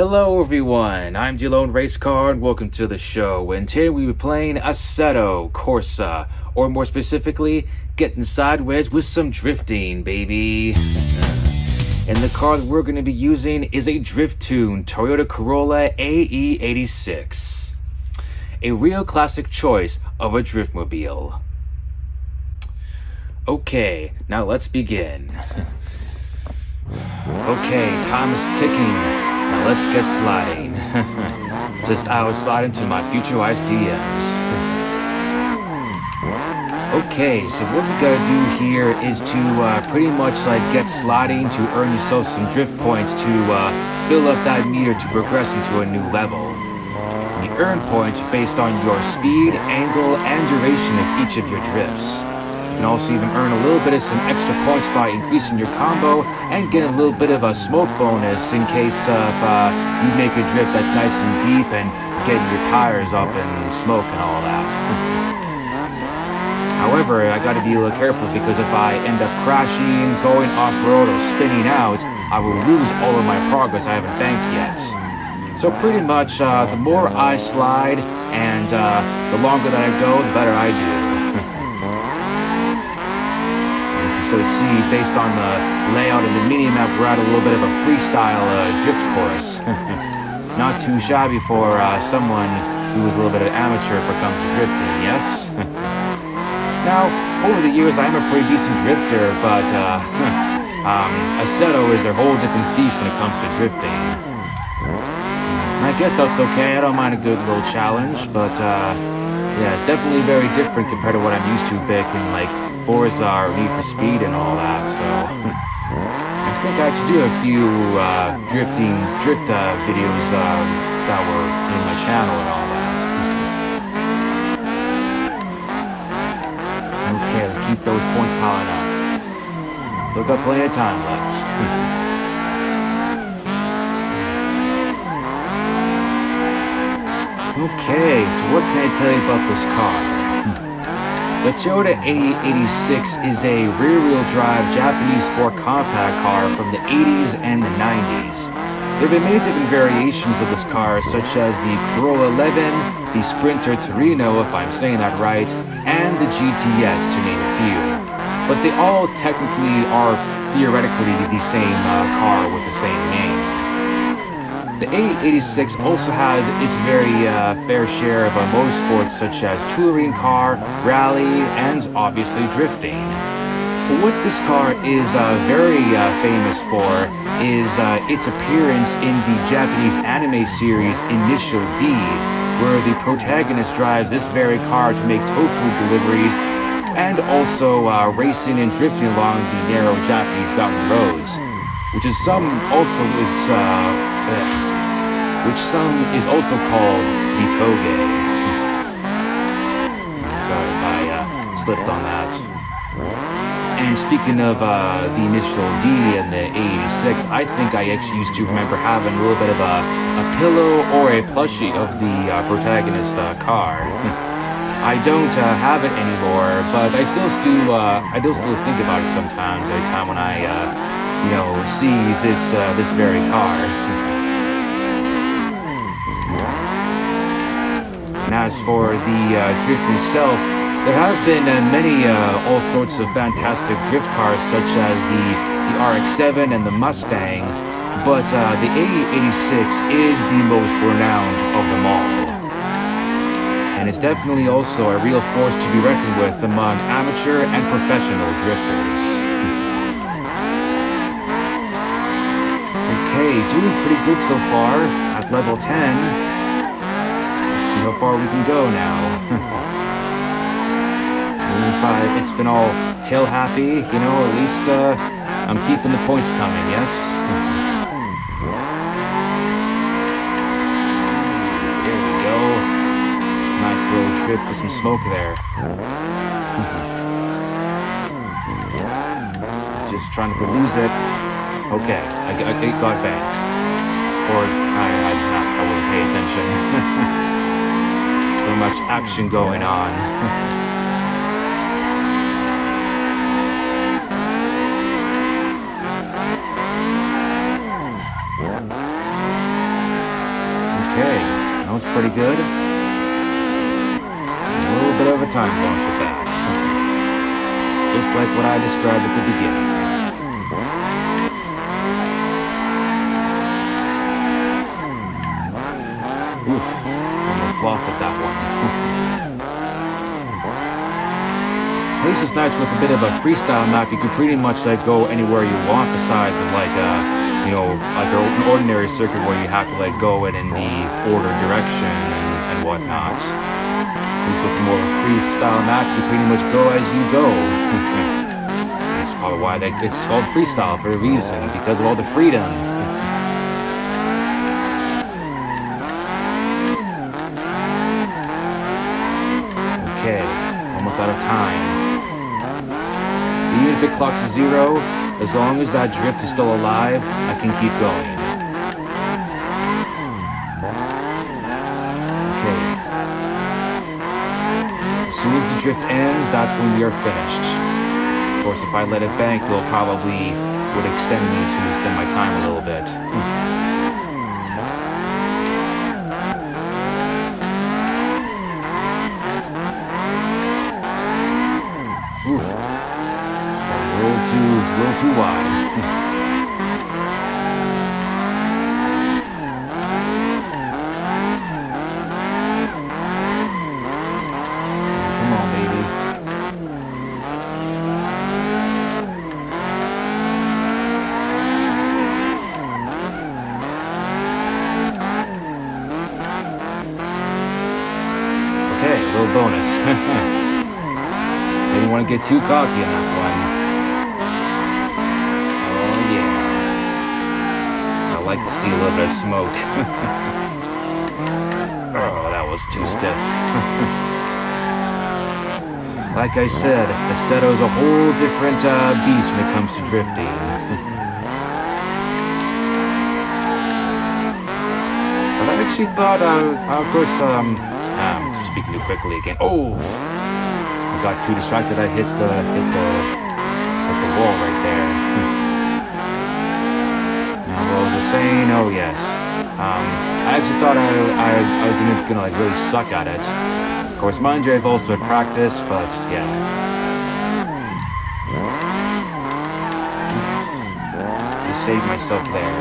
Hello everyone, I'm DeLone Race Car and welcome to the show. And today we'll be playing Assetto Corsa, or more specifically, getting sideways with some drifting, baby. And the car that we're going to be using is a drift-tuned Toyota Corolla AE86. A real classic choice of a driftmobile. Okay, now let's begin. Okay, time is ticking. Now let's get sliding. Just I would slide into my future-wise DMs. Okay, so what we gotta do here is to pretty much like get sliding to earn yourself some drift points to fill up that meter to progress into a new level. And you earn points based on your speed, angle, and duration of each of your drifts. You can also even earn a little bit of some extra points by increasing your combo and get a little bit of a smoke bonus in case of you make a drift that's nice and deep and getting your tires up and smoke and all that. However, I gotta be a little careful because if I end up crashing, going off-road, or spinning out, I will lose all of my progress I haven't banked yet. So pretty much, the more I slide and the longer that I go, the better I do. So see, based on the layout of the mini-map, we're at a little bit of a freestyle drift course. Not too shabby for someone who is a little bit of an amateur if it comes to drifting, yes? Now, over the years, I'm a pretty decent drifter, but Assetto is a whole different beast when it comes to drifting. And I guess that's okay, I don't mind a good little challenge, but yeah, it's definitely very different compared to what I'm used to back in like Forza or Need for Speed and all that, so I think I should do a few drift videos that were in my channel and all that. Okay, let's keep those points piling up. Still got plenty of time left. Okay, so what can I tell you about this car? The Toyota AE86 is a rear-wheel drive Japanese sport compact car from the 80s and the 90s. There have been many different variations of this car, such as the Corolla Levin, the Sprinter Trueno, if I'm saying that right, and the GTS, to name a few. But they all technically are theoretically the same car with the same name. The AE86 also has its very fair share of motorsports such as touring car, rally, and obviously drifting. But what this car is very famous for is its appearance in the Japanese anime series Initial D, where the protagonist drives this very car to make tofu deliveries and also racing and drifting along the narrow Japanese mountain roads, which some is also called the Touge. Sorry if I slipped on that. And speaking of the Initial D and the AE86, I think I actually used to remember having a little bit of a pillow or a plushie of the protagonist car. I don't have it anymore, but I still think about it sometimes. Every time when I see this very car. And as for the drift itself, there have been many all sorts of fantastic drift cars such as the RX-7 and the Mustang, but the AE86 is the most renowned of them all. And it's definitely also a real force to be reckoned with among amateur and professional drifters. Okay, doing pretty good so far at level 10. How far we can go now. If it's been all tail happy, at least I'm keeping the points coming, yes? There we go. Nice little trip with some smoke there. Just trying not to lose it. Okay, it got banked. Or I wouldn't pay attention. So much action going on. good. A little bit of a time bump with that. Just like what I described at the beginning. Oof, almost lost at that one. At least it's nice with a bit of a freestyle map. You can pretty much like go anywhere you want besides like you know, like an ordinary circuit where you have to like go in the order direction and whatnot. At least with more of a freestyle map, you pretty much go as you go. That's probably why it's called freestyle for a reason, because of all the freedom. Okay, almost out of time. Even if it clocks to 0, as long as that drift is still alive, I can keep going. Okay. As soon as the drift ends, that's when we are finished. Of course, if I let it bank, it'll probably would extend my time a little bit. Oof. A little too wide. Come on, baby. Okay, a little bonus. Didn't want to get too cocky on that one. I like to see a little bit of smoke. Oh, that was too stiff. Like I said, Assetto is a whole different beast when it comes to drifting. But I actually thought, of course, speaking too quickly again. Oh, I got too distracted. I hit the wall right there. Saying, oh yes. I actually thought I was gonna like really suck at it. Of course, mind you, I've also had practice, but yeah. Just saved myself there.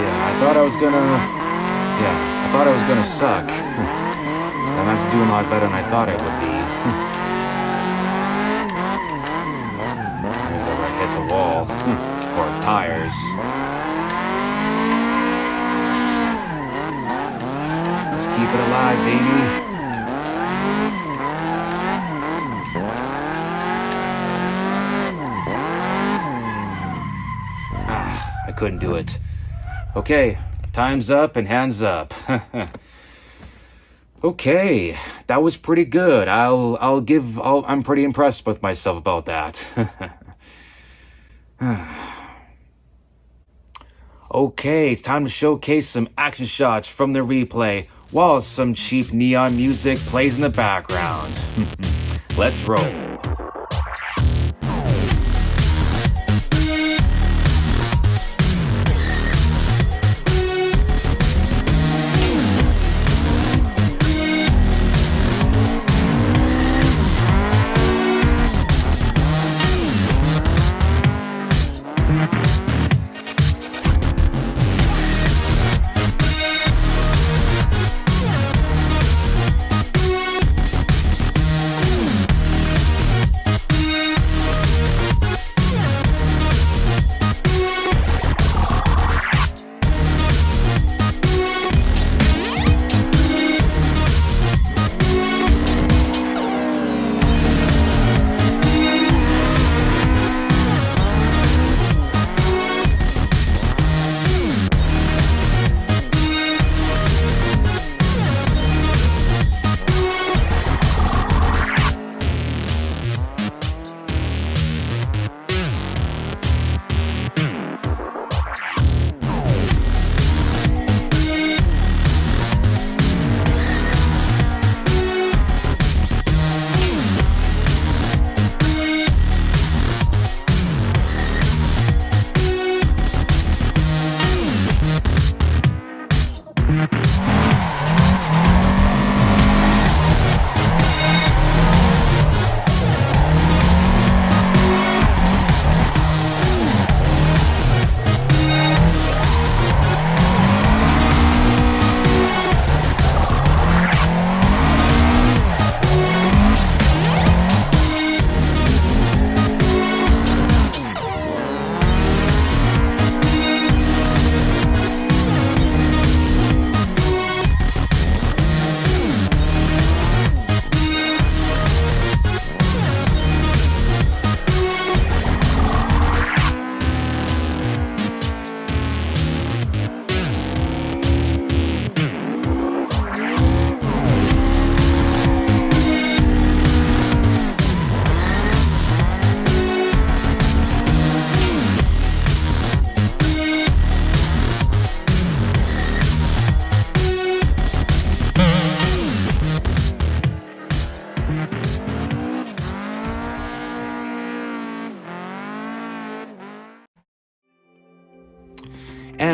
Yeah, I thought I was gonna suck. I'm actually doing a lot better than I thought I would be. Wall or tires. Let's keep it alive, baby. I couldn't do it. Okay, time's up and hands up. Okay, that was pretty good. I'm pretty impressed with myself about that. Okay, it's time to showcase some action shots from the replay while some cheap neon music plays in the background. Let's roll.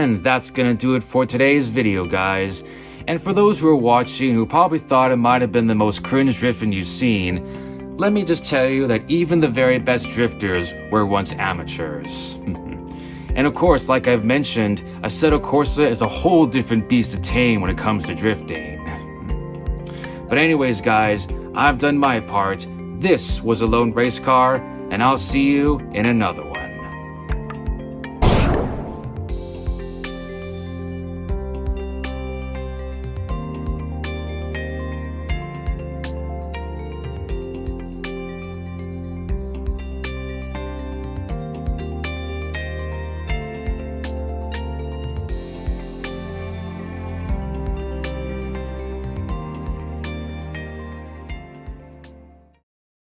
And that's gonna do it for today's video, guys. And for those who are watching who probably thought it might have been the most cringe drifting you've seen, let me just tell you that even the very best drifters were once amateurs. And of course, like I've mentioned, Assetto Corsa is a whole different beast to tame when it comes to drifting. But anyways, guys, I've done my part. This was a lone race car, and I'll see you in another one.